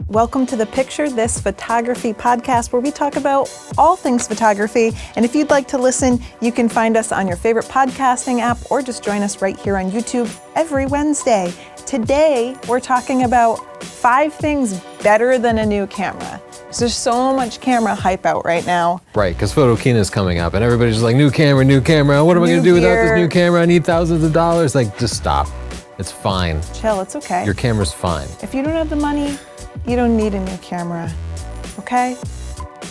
Welcome to the Picture This Photography podcast, where we talk about all things photography. And if you'd like to listen, you can find us on your favorite podcasting app or just join us right here on YouTube every Wednesday. Today, we're talking about 5 things better than a new camera. There's so much camera hype out right now. Right, because Photokina is coming up and everybody's just like, new camera. What am I going to do without this new camera? I need thousands of dollars. Like, just stop. It's fine. Chill, it's okay. Your camera's fine. If you don't have the money, you don't need a new camera, okay?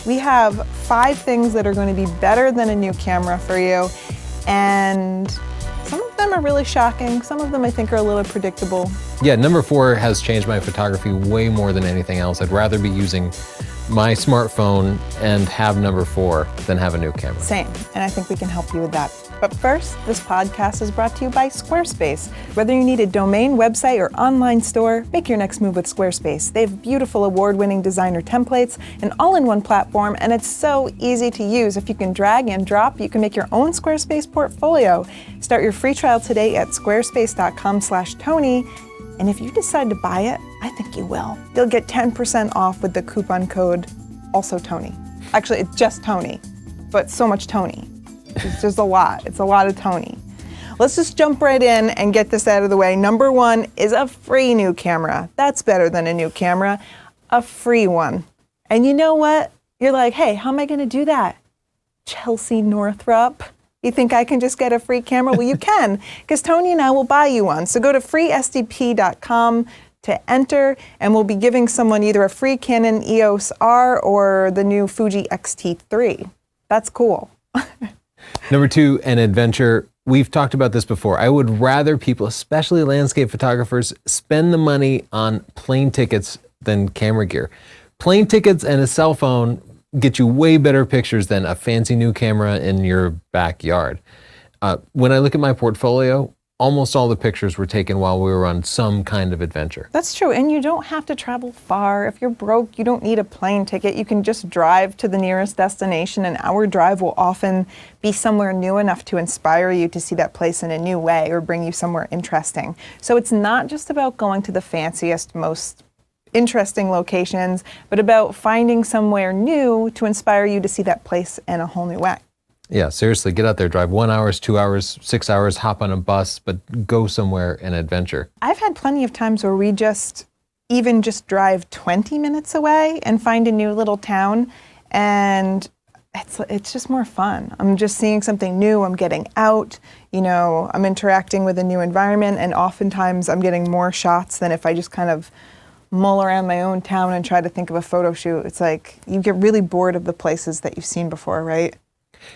We have 5 things that are going to be better than a new camera for you, and some of them are really shocking. Some of them I think are a little predictable. Yeah, number 4 has changed my photography way more than anything else. I'd rather be using my smartphone and have number 4 than have a new camera. Same, and I think we can help you with that. But first, this podcast is brought to you by Squarespace. Whether you need a domain, website, or online store, make your next move with Squarespace. They have beautiful award-winning designer templates, an all-in-one platform, and it's so easy to use. If you can drag and drop, you can make your own Squarespace portfolio. Start your free trial today at squarespace.com/Tony. And if you decide to buy it, I think you will. You'll get 10% off with the coupon code, also Tony. Actually, it's just Tony, but so much Tony. It's just a lot. It's a lot of Tony. Let's just jump right in and get this out of the way. Number 1 is a free new camera. That's better than a new camera. A free one. And you know what? You're like, hey, how am I going to do that? Chelsea Northrup. You think I can just get a free camera? Well, you can, because Tony and I will buy you one. So go to freesdp.com to enter, and we'll be giving someone either a free Canon EOS R or the new Fuji XT-3. That's cool. Number 2, an adventure. We've talked about this before. I would rather people, especially landscape photographers, spend the money on plane tickets than camera gear. Plane tickets and a cell phone get you way better pictures than a fancy new camera in your backyard. When I look at my portfolio, almost all the pictures were taken while we were on some kind of adventure. That's true, and you don't have to travel far. If you're broke, you don't need a plane ticket. You can just drive to the nearest destination. An hour drive will often be somewhere new enough to inspire you to see that place in a new way or bring you somewhere interesting. So it's not just about going to the fanciest, most interesting locations, but about finding somewhere new to inspire you to see that place in a whole new way. Yeah, seriously, get out there, drive 1 hour, 2 hours, 6 hours, hop on a bus, but go somewhere and adventure. I've had plenty of times where we just drive 20 minutes away and find a new little town, and it's just more fun. I'm just seeing something new, I'm getting out, I'm interacting with a new environment, and oftentimes I'm getting more shots than if I just kind of mull around my own town and try to think of a photo shoot. It's like you get really bored of the places that you've seen before, right?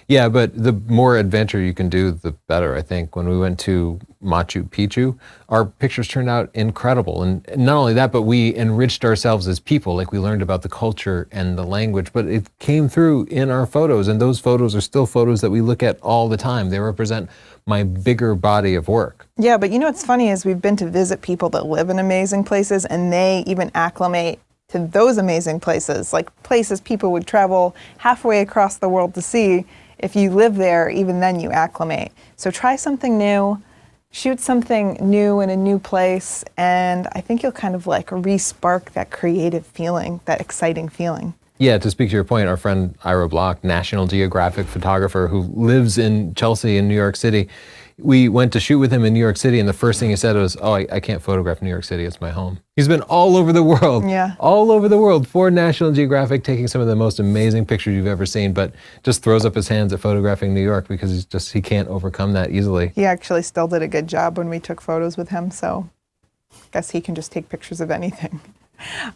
Yeah, but the more adventure you can do, the better, I think. When we went to Machu Picchu, our pictures turned out incredible. And not only that, but we enriched ourselves as people. Like, we learned about the culture and the language, but it came through in our photos. And those photos are still photos that we look at all the time. They represent my bigger body of work. Yeah, but what's funny is we've been to visit people that live in amazing places, and they even acclimate to those amazing places, like places people would travel halfway across the world to see. If you live there, even then you acclimate. So try something new, shoot something new in a new place, and I think you'll kind of like re-spark that creative feeling, that exciting feeling. Yeah, to speak to your point, our friend Ira Block, National Geographic photographer who lives in Chelsea in New York City, we went to shoot with him in New York City, and the first thing he said was, I can't photograph New York City, it's my home. He's been all over the world, all over the world for National Geographic, taking some of the most amazing pictures you've ever seen, but just throws up his hands at photographing New York because he can't overcome that easily. He actually still did a good job when we took photos with him, so I guess he can just take pictures of anything.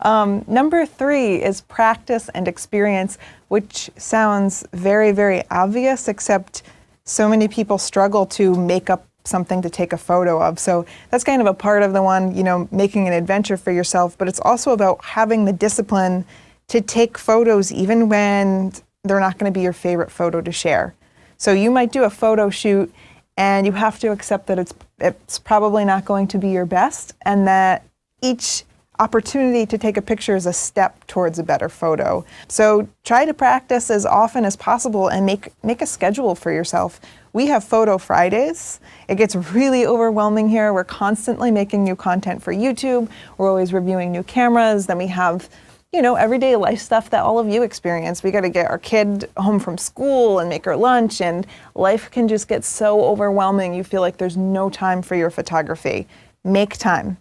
Number 3 is practice and experience, which sounds very, very obvious, except so many people struggle to make up something to take a photo of. So that's kind of a part of the one, making an adventure for yourself, but it's also about having the discipline to take photos even when they're not going to be your favorite photo to share. So you might do a photo shoot and you have to accept that it's probably not going to be your best, and that each opportunity to take a picture is a step towards a better photo. So try to practice as often as possible and make a schedule for yourself. We have Photo Fridays. It gets really overwhelming here. We're constantly making new content for YouTube. We're always reviewing new cameras. Then we have, everyday life stuff that all of you experience. We got to get our kid home from school and make her lunch, and life can just get so overwhelming. You feel like there's no time for your photography. Make time.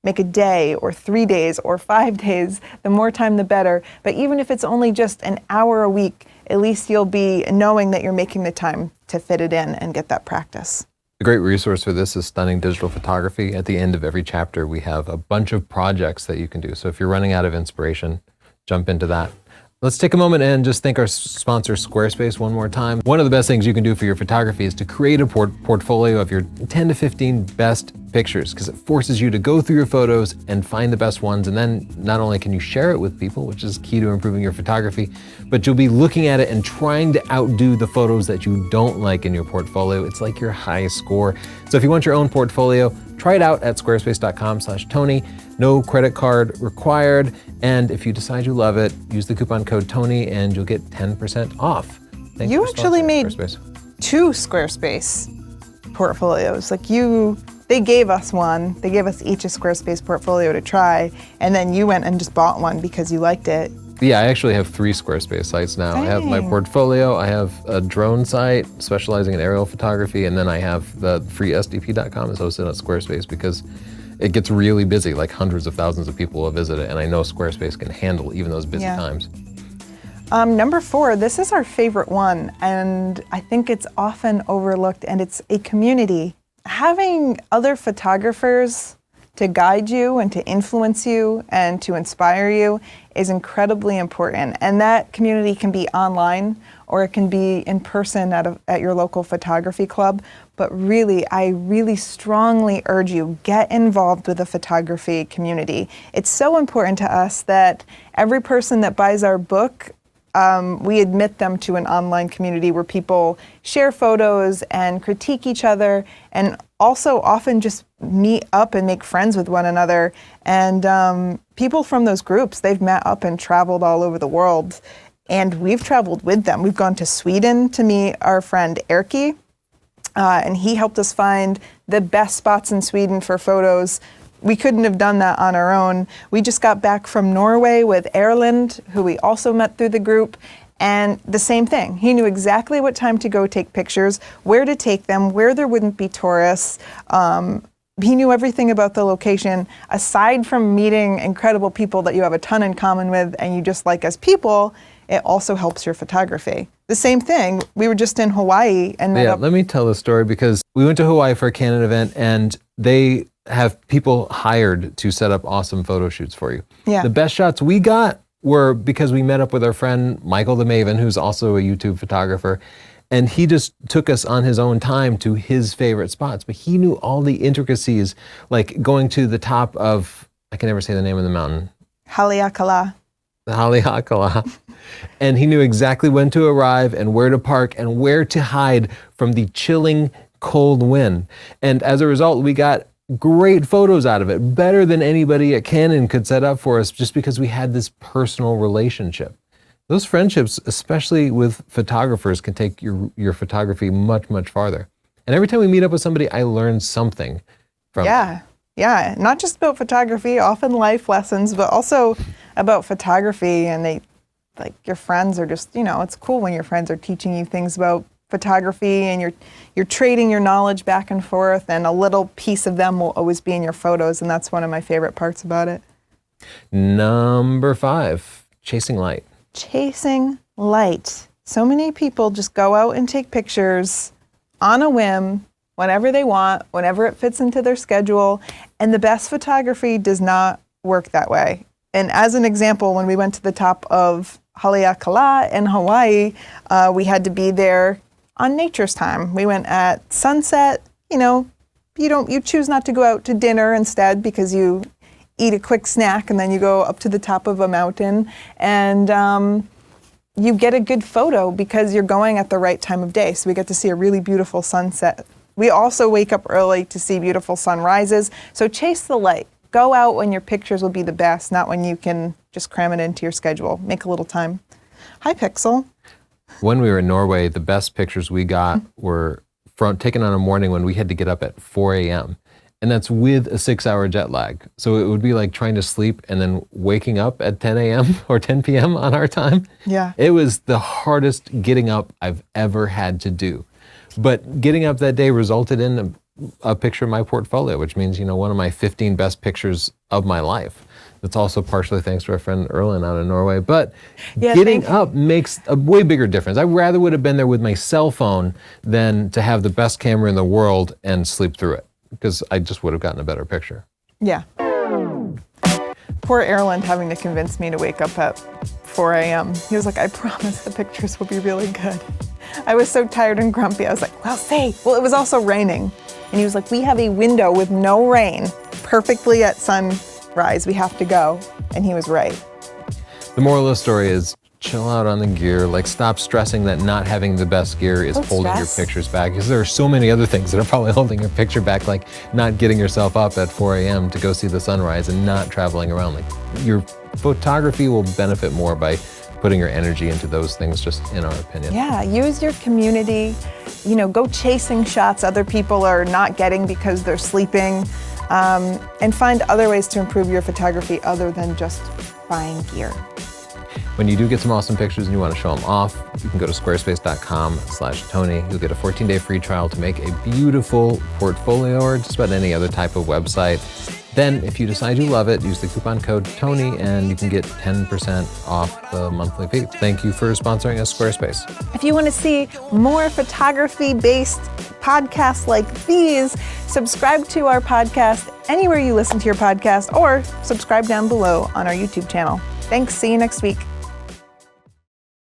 Make a day or 3 days or 5 days. The more time, the better. But even if it's only just an hour a week, at least you'll be knowing that you're making the time to fit it in and get that practice. A great resource for this is Stunning Digital Photography. At the end of every chapter, we have a bunch of projects that you can do. So if you're running out of inspiration, jump into that. Let's take a moment and just thank our sponsor, Squarespace, one more time. One of the best things you can do for your photography is to create a portfolio of your 10 to 15 best pictures, because it forces you to go through your photos and find the best ones. And then not only can you share it with people, which is key to improving your photography, but you'll be looking at it and trying to outdo the photos that you don't like in your portfolio. It's like your highest score. So if you want your own portfolio, try it out at squarespace.com/Tony. No credit card required. And if you decide you love it, use the coupon code Tony and you'll get 10% off. Thanks you for actually sponsoring made Squarespace. 2 Squarespace portfolios. They gave us one. They gave us each a Squarespace portfolio to try, and then you went and just bought one because you liked it. Yeah, I actually have 3 Squarespace sites now. Dang. I have my portfolio, I have a drone site specializing in aerial photography, and then I have the freesdp.com is hosted on Squarespace because it gets really busy, like hundreds of thousands of people will visit it, and I know Squarespace can handle even those busy times. Number 4, this is our favorite one, and I think it's often overlooked, and it's a community. Having other photographers to guide you and to influence you and to inspire you is incredibly important. And that community can be online or it can be in person at your local photography club. But really, I really strongly urge you, get involved with the photography community. It's so important to us that every person that buys our book, we admit them to an online community where people share photos and critique each other and also often just meet up and make friends with one another. And people from those groups, they've met up and traveled all over the world. And we've traveled with them. We've gone to Sweden to meet our friend Erki, and he helped us find the best spots in Sweden for photos. We couldn't have done that on our own. We just got back from Norway with Erlend, who we also met through the group, and the same thing. He knew exactly what time to go take pictures, where to take them, where there wouldn't be tourists. He knew everything about the location. Aside from meeting incredible people that you have a ton in common with and you just like as people, it also helps your photography. The same thing, we were just in Hawaii and met up. Let me tell the story because we went to Hawaii for a Canon event and they have people hired to set up awesome photo shoots for you. Yeah. The best shots we got were because we met up with our friend Michael the Maven, who's also a YouTube photographer, and he just took us on his own time to his favorite spots. But he knew all the intricacies, like going to the top of, I can never say the name of the mountain. Haleakala. The Haleakala. And he knew exactly when to arrive and where to park and where to hide from the chilling cold wind. And as a result, we got great photos out of it, better than anybody at Canon could set up for us just because we had this personal relationship. Those friendships, especially with photographers, can take your photography much, much farther. And every time we meet up with somebody, I learn something from them. Yeah, not just about photography, often life lessons, but also about photography. And your friends are just, it's cool when your friends are teaching you things about photography and you're trading your knowledge back and forth, and a little piece of them will always be in your photos, and that's one of my favorite parts about it. Number 5, chasing light. Chasing light. So many people just go out and take pictures on a whim, whenever they want, whenever it fits into their schedule, and the best photography does not work that way. And as an example, when we went to the top of Haleakala in Hawaii, we had to be there on nature's time. We went at sunset. You choose not to go out to dinner instead because you eat a quick snack and then you go up to the top of a mountain and you get a good photo because you're going at the right time of day. So we get to see a really beautiful sunset. We also wake up early to see beautiful sunrises. So chase the light. Go out when your pictures will be the best, not when you can just cram it into your schedule. Make a little time. Hi, Pixel. When we were in Norway, the best pictures we got were taken on a morning when we had to get up at 4 a.m. And that's with a 6-hour jet lag. So it would be like trying to sleep and then waking up at 10 a.m. or 10 p.m. on our time. Yeah. It was the hardest getting up I've ever had to do. But getting up that day resulted in a picture of my portfolio, which means, one of my 15 best pictures of my life. That's also partially thanks to our friend Erlen out in Norway. But getting up makes a way bigger difference. I rather would have been there with my cell phone than to have the best camera in the world and sleep through it, because I just would have gotten a better picture. Yeah. Poor Erlen having to convince me to wake up at 4 a.m. He was like, I promise the pictures will be really good. I was so tired and grumpy. I was like, well, it was also raining. And he was like, we have a window with no rain, perfectly at sunrise. We have to go. And he was right. The moral of the story is chill out on the gear. Stop stressing that not having the best gear is holding your pictures back, because there are so many other things that are probably holding your picture back, like not getting yourself up at 4 a.m. to go see the sunrise and not traveling around. Your photography will benefit more by putting your energy into those things, just in our opinion. Yeah, use your community, go chasing shots other people are not getting because they're sleeping, and find other ways to improve your photography other than just buying gear. When you do get some awesome pictures and you want to show them off, you can go to squarespace.com/Tony. You'll get a 14-day free trial to make a beautiful portfolio or just about any other type of website. Then, if you decide you love it, use the coupon code Tony and you can get 10% off the monthly fee. Thank you for sponsoring us, Squarespace. If you want to see more photography-based podcasts like these, subscribe to our podcast anywhere you listen to your podcast, or subscribe down below on our YouTube channel. Thanks. See you next week.